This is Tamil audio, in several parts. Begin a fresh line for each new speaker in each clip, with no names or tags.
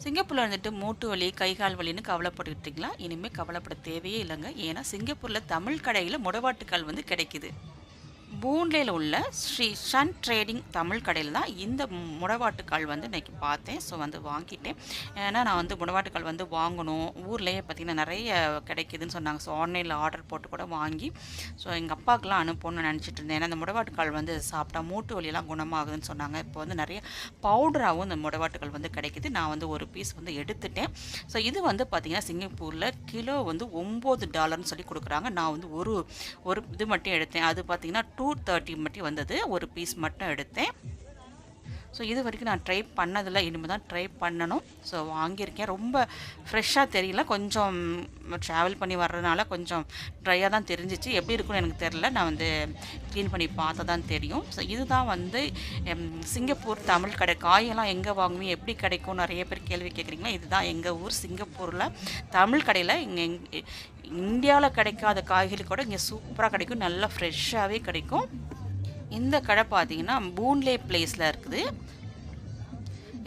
சிங்கப்பூரில் வந்துட்டு மூட்டு வலி கை கால் வலின்னு கவலைப்பட்டுக்கிட்டிங்களா? இனிமேல் கவலைப்பட தேவையே இல்லைங்க. ஏன்னா சிங்கப்பூரில் தமிழ் கடையில் முடவாட்டுக்கால் வந்து கிடைக்குது. பூன்லேயில் உள்ள ஸ்ரீ ஷன் ட்ரேடிங் தமிழ் கடையில் தான் இந்த முடவாட்டுக்கால் வந்து இன்றைக்கி பார்த்தேன். ஸோ வந்து வாங்கிட்டேன். ஏன்னா நான் வந்து முடவாட்டுக்கால் வந்து வாங்கணும். ஊர்லேயே பார்த்திங்கன்னா நிறைய கிடைக்குதுன்னு சொன்னாங்க. ஸோ ஆன்லைனில் ஆர்டர் போட்டு கூட வாங்கி ஸோ எங்கள் அப்பாவுக்குலாம் அனுப்பணும்னு நினச்சிட்டு இருந்தேன். ஏன்னா அந்த முடவாட்டுக்கால் வந்து சாப்பிட்டா மூட்டு வலியெல்லாம் குணமாகுதுன்னு சொன்னாங்க. இப்போ வந்து நிறைய பவுடராகவும் இந்த முடவாட்டுக்கால் வந்து கிடைக்குது. நான் வந்து ஒரு பீஸ் வந்து எடுத்துட்டேன். ஸோ இது வந்து பார்த்திங்கன்னா சிங்கப்பூரில் கிலோ வந்து $9 சொல்லி கொடுக்குறாங்க. நான் வந்து ஒரு இது மட்டும் எடுத்தேன். அது பார்த்திங்கன்னா 230 மட்டும் வந்தது. ஒரு பீஸ் மட்டும் எடுத்தேன். ஸோ இது வரைக்கும் நான் ட்ரை பண்ணதில்லை. இனிமேல் தான் ட்ரை பண்ணணும். ஸோ வாங்கியிருக்கேன். ரொம்ப ஃப்ரெஷ்ஷாக தெரியல. கொஞ்சம் ட்ராவல் பண்ணி வர்றதுனால கொஞ்சம் ட்ரையாக தான் தெரிஞ்சிச்சு. எப்படி இருக்குன்னு எனக்கு தெரில. நான் வந்து க்ளீன் பண்ணி பார்த்தா தான் தெரியும். ஸோ இதுதான் வந்து சிங்கப்பூர் தமிழ் கடை. காயெல்லாம் எங்கே வாங்குவீங்க, எப்படி கிடைக்கும், நிறைய பேர் கேள்வி கேட்குறீங்களா? இதுதான் எங்கள் ஊர் சிங்கப்பூரில் தமிழ் கடையில். இங்கே இந்தியாவில் கிடைக்காத காய்கறி கூட இங்கே சூப்பராக கிடைக்கும். நல்லா ஃப்ரெஷ்ஷாகவே கிடைக்கும். இந்த கடை பார்த்தீங்கன்னா பூன்லே பிளேஸில் இருக்குது.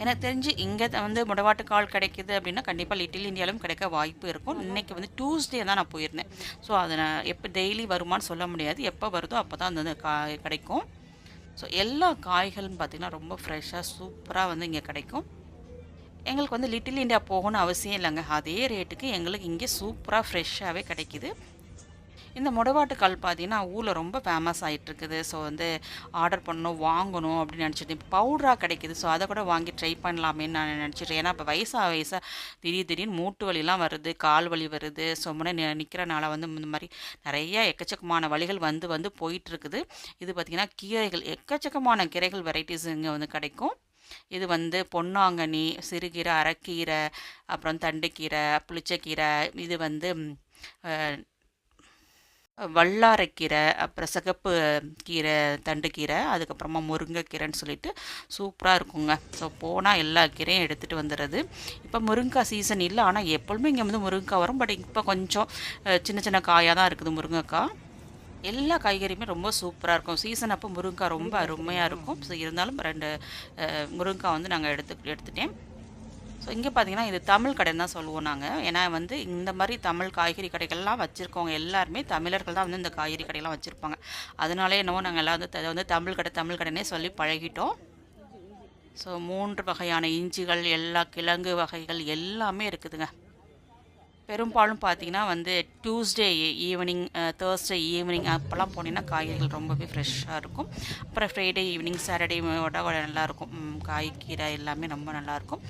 எனக்கு தெரிஞ்சு இங்கே வந்து முடவாட்டுக்கால் கிடைக்குது அப்படின்னா கண்டிப்பாக லிட்டில் இந்தியாவிலும் கிடைக்க வாய்ப்பு இருக்கும். இன்றைக்கி வந்து டியூஸ்டே தான் நான் போயிருந்தேன். ஸோ அதை நான் எப்போ டெய்லி வருமானு சொல்ல முடியாது. எப்போ வருதோ அப்போ தான் அந்த கிடைக்கும். ஸோ எல்லா காய்களும் பார்த்திங்கன்னா ரொம்ப ஃப்ரெஷ்ஷாக சூப்பராக வந்து இங்கே கிடைக்கும். எங்களுக்கு வந்து லிட்டில் இந்தியா போகணும்னு அவசியம் இல்லைங்க. அதே ரேட்டுக்கு எங்களுக்கு இங்கே சூப்பராக ஃப்ரெஷ்ஷாகவே கிடைக்கிது. இந்த முடவாட்டுக்கால் பார்த்தீங்கன்னா ஊரில் ரொம்ப ஃபேமஸ் ஆகிட்டுருக்குது. ஸோ வந்து ஆர்டர் பண்ணணும், வாங்கணும் அப்படின்னு நினச்சிட்டு இப்போ பவுடராக கிடைக்கிது. ஸோ அதை கூட வாங்கி ட்ரை பண்ணலாமேன்னு நான் நினச்சிட்டேன். ஏன்னா இப்போ வயசாக திடீர்னு மூட்டு வலிலாம் வருது, கால் வலி வருது. ஸோ முன்னே நிற்கிறனால வந்து இந்த மாதிரி நிறைய எக்கச்சக்கமான வலிகள் வந்து போயிட்டுருக்குது. இது பார்த்திங்கன்னா கீரைகள், எக்கச்சக்கமான கீரைகள் வெரைட்டிஸ் இங்கே வந்து கிடைக்கும். இது வந்து பொன்னாங்கண்ணி, சிறுகீரை, அரைக்கீரை, அப்புறம் தண்டுக்கீரை, புளிச்சக்கீரை, இது வந்து வல்லாரைக்கீரை, அப்புறம் சிகப்பு கீரை, தண்டுக்கீரை, அதுக்கப்புறமா முருங்கைக்கீரைன்னு சொல்லிட்டு சூப்பராக இருக்குங்க. ஸோ போனால் எல்லா கீரையும் எடுத்துகிட்டு வந்துடுறது. இப்போ முருங்கைக்காய் சீசன் இல்லை, ஆனால் எப்பொழுதுமே இங்கே வந்து முருங்கைக்காய் வரும். பட் இப்போ கொஞ்சம் சின்ன சின்ன காயாக தான் இருக்குது முருங்கைக்காய். எல்லா காய்கறியுமே ரொம்ப சூப்பராக இருக்கும். சீசன் அப்போ முருங்கைக்காய் ரொம்ப அருமையாக இருக்கும். ஸோ இருந்தாலும் 2 முருங்கைக்காய் வந்து நாங்கள் எடுத்துட்டேன். ஸோ இங்கே பார்த்தீங்கன்னா இது தமிழ் கடைன்னு தான் சொல்லுவோம் நாங்கள். ஏன்னா வந்து இந்த மாதிரி தமிழ் காய்கறி கடைகள்லாம் வச்சுருக்கவங்க எல்லாருமே தமிழர்கள் தான் வந்து இந்த காய்கறி கடையெல்லாம் வச்சுருப்பாங்க. அதனாலே என்னவோ நாங்கள் எல்லாம் வந்து தமிழ் கடைன்னே சொல்லி பழகிட்டோம். ஸோ 3 வகையான இஞ்சிகள், எல்லா கிழங்கு வகைகள் எல்லாமே இருக்குதுங்க. பெரும்பாலும் பார்த்தீங்கன்னா வந்து டியூஸ்டே ஈவினிங், தேர்ஸ்டே ஈவினிங் அப்போல்லாம் போனீங்கன்னா காய்கறிகள் ரொம்பவே ஃப்ரெஷ்ஷாக இருக்கும். அப்புறம் ஃப்ரைடே ஈவினிங், சாட்டர்டேவோட நல்லாயிருக்கும். காய்கீரை எல்லாமே ரொம்ப நல்லாயிருக்கும்.